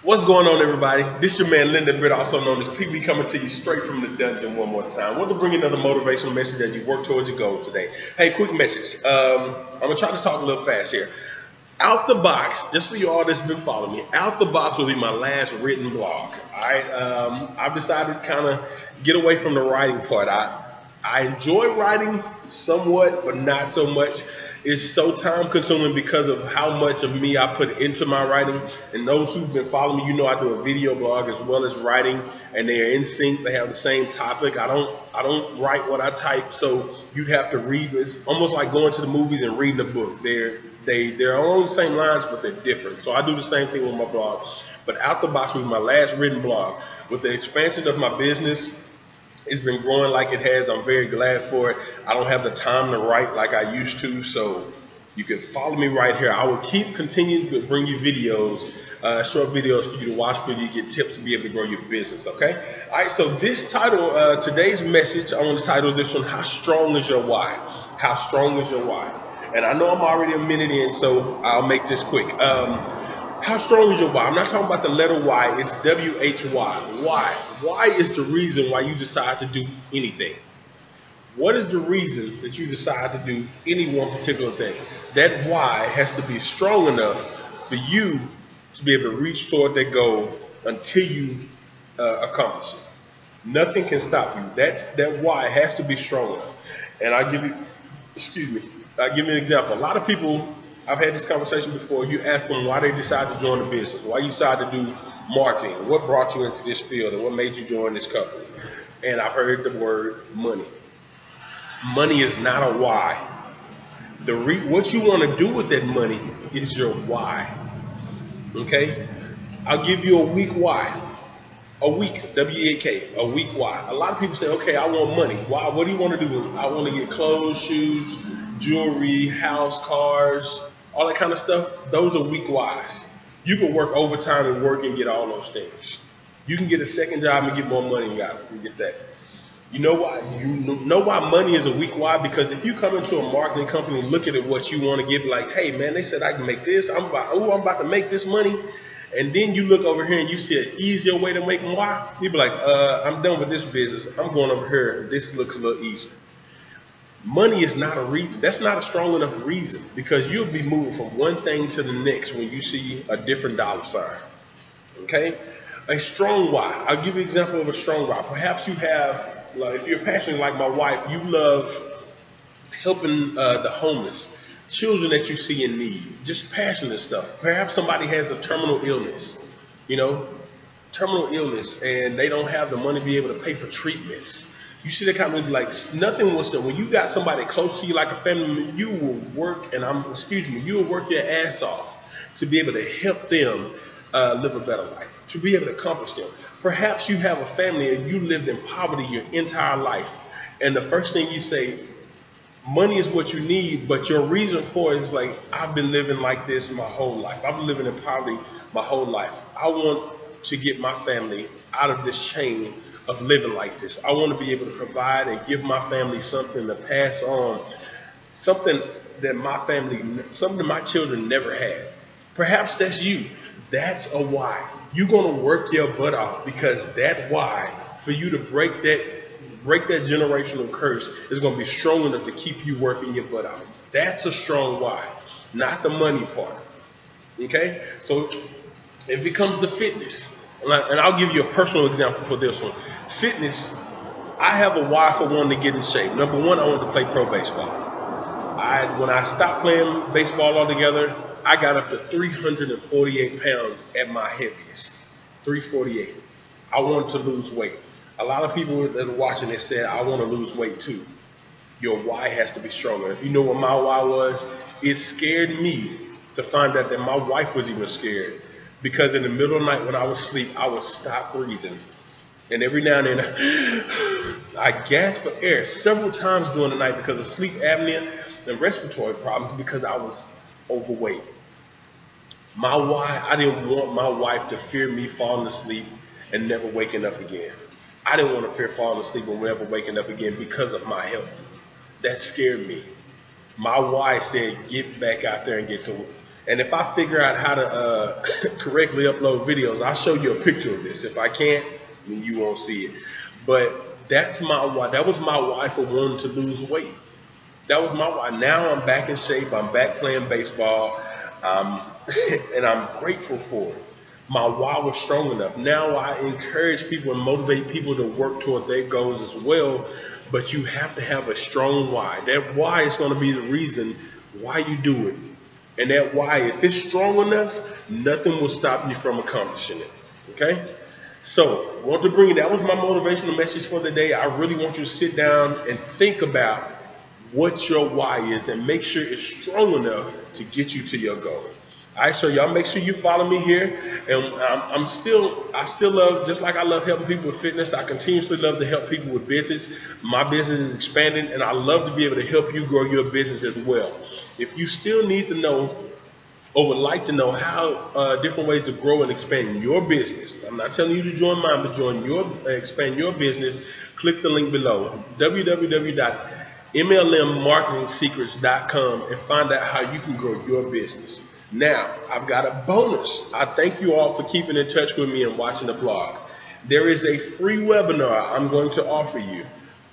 What's going on, everybody? This is your man, Lyndon Britt, also known as PB, coming to you straight from the dungeon one more time. I want to bring you another motivational message as you work towards your goals today. Hey, quick message. I'm going to try to talk a little fast here. Out the box, just for you all that's been following me, out the box will be my last written blog. All right. I've decided to kind of get away from the writing part. I enjoy writing somewhat, but not so much. It's so time consuming because of how much of me I put into my writing. And those who've been following me, you know I do a video blog as well as writing, and they are in sync. They have the same topic. I don't write what I type, so you'd have to read. It's almost like going to the movies and reading a book. They're on the same lines, but they're different. So I do the same thing with my blog. But Out the Box was my last written blog. With the expansion of my business, it's been growing like it has. I'm very glad for it. I don't have the time to write like I used to, so you can follow me right here. I will keep continuing to bring you videos, short videos for you to watch, for you to get tips to be able to grow your business, okay? All right, so this title, today's message, I want to title this one, How Strong is Your Why? How strong is your why? And I know I'm already a minute in, so I'll make this quick. How strong is your why? I'm not talking about the letter Y, it's W-H-Y. Why? Why is the reason why you decide to do anything. What is the reason that you decide to do any one particular thing? That why has to be strong enough for you to be able to reach toward that goal until you accomplish it. Nothing can stop you. That why has to be strong enough. And I'll give you, I'll give you an example. A lot of people, I've had this conversation before. You ask them why they decide to join the business, why you decide to do marketing, what brought you into this field, and what made you join this company. And I've heard the word money. Money is not a why. What you want to do with that money is your why. Okay? I'll give you a weak why. A weak, W-E-A-K, a weak why. A lot of people say, okay, I want money. Why? What do you want to do? I want to get clothes, shoes, jewelry, house, cars, all that kind of stuff. Those are weak whys. You can work overtime and work and get all those things. You can get a second job and get more money and get that. You know why? You know why money is a weak why? Because if you come into a marketing company and look at what you want to get, like, hey man, they said I can make this. I'm about to make this money. And then you look over here and you see an easier way to make more. You be like, I'm done with this business. I'm going over here. This looks a little easier. Money is not a reason. That's not a strong enough reason, because you'll be moving from one thing to the next when you see a different dollar sign. Okay? A strong why. I'll give you an example of a strong why. Perhaps you have, like, if you're passionate like my wife, you love helping the homeless, children that you see in need, just passionate stuff. Perhaps somebody has a terminal illness, terminal illness, and they don't have the money to be able to pay for treatments. You see that kind of, like, nothing was done. When you got somebody close to you like a family member, you will work, you will work your ass off to be able to help them live a better life, to be able to accomplish them. Perhaps you have a family and you lived in poverty your entire life, and the first thing you say, money is what you need, but your reason for it is like, I've been living like this my whole life. I've been living in poverty my whole life. I want to get my family out of this chain of living like this. I want to be able to provide and give my family something to pass on, something that my children never had. Perhaps that's you. That's a why. You're going to work your butt off, because that why, for you to break that generational curse, is going to be strong enough to keep you working your butt out. That's a strong why, not the money part. Okay? So if it comes to fitness, and I'll give you a personal example for this one. Fitness, I have a why for wanting to get in shape. Number one, I want to play pro baseball. When I stopped playing baseball altogether, I got up to 348 pounds at my heaviest. 348. I wanted to lose weight. A lot of people that are watching this said, I want to lose weight too. Your why has to be stronger. If you know what my why was, it scared me to find out that my wife was even scared. Because in the middle of the night when I would sleep, I would stop breathing. And every now and then, I gasped for air several times during the night because of sleep apnea and respiratory problems, because I was overweight. My why, I didn't want my wife to fear me falling asleep and never waking up again. I didn't want to fear falling asleep and never waking up again because of my health. That scared me. My why said, get back out there and get to work. And if I figure out how to correctly upload videos, I'll show you a picture of this. If I can't, then you won't see it. But that's my why. That was my why for wanting to lose weight. That was my why. Now I'm back in shape. I'm back playing baseball. And I'm grateful for it. My why was strong enough. Now I encourage people and motivate people to work toward their goals as well. But you have to have a strong why. That why is going to be the reason why you do it. And that why, if it's strong enough, nothing will stop you from accomplishing it. Okay? So, I want to bring it. That was my motivational message for the day. I really want you to sit down and think about what your why is and make sure it's strong enough to get you to your goal. All right, so y'all make sure you follow me here. And I still love, just like I love helping people with fitness, I continuously love to help people with business. My business is expanding, and I love to be able to help you grow your business as well. If you still need to know or would like to know how different ways to grow and expand your business, I'm not telling you to join mine, but expand your business, click the link below, www.mlmmarketingsecrets.com, and find out how you can grow your business. Now, I've got a bonus. I thank you all for keeping in touch with me and watching the blog. There is a free webinar I'm going to offer you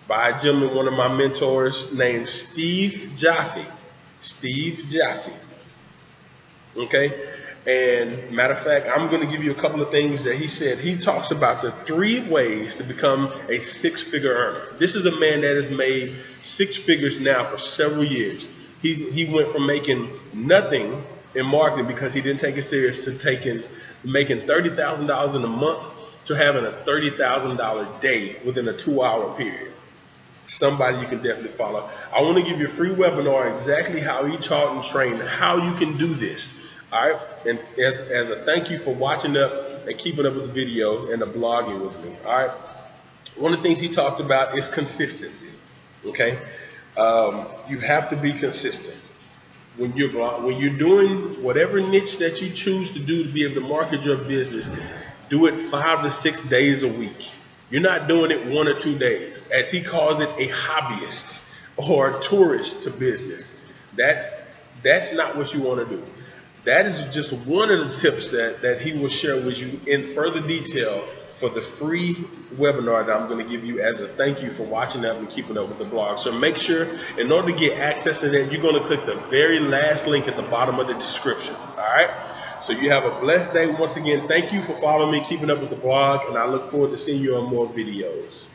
by a gentleman, one of my mentors, named Steve Jaffe. Steve Jaffe. Okay? And matter of fact, I'm going to give you a couple of things that he said. He talks about the 3 ways to become a 6-figure earner. This is a man that has made 6 figures now for several years. He went from making nothing in marketing because he didn't take it serious to making $30,000 in a month to having a $30,000 day within a 2-hour period. Somebody you can definitely follow. I want to give you a free webinar exactly how he taught and trained how you can do this. All right, and as a thank you for watching up and keeping up with the video and the blogging with me. All right, one of the things he talked about is consistency. Okay, you have to be consistent. When you're doing whatever niche that you choose to do to be able to market your business, do it 5 to 6 days a week. You're not doing it 1 or 2 days. As he calls it, a hobbyist or a tourist to business. That's not what you want to do. That is just one of the tips that he will share with you in further detail for the free webinar that I'm going to give you as a thank you for watching up and keeping up with the blog. So make sure, in order to get access to that, you're going to click the very last link at the bottom of the description. All right? So you have a blessed day. Once again, thank you for following me, keeping up with the blog, and I look forward to seeing you on more videos.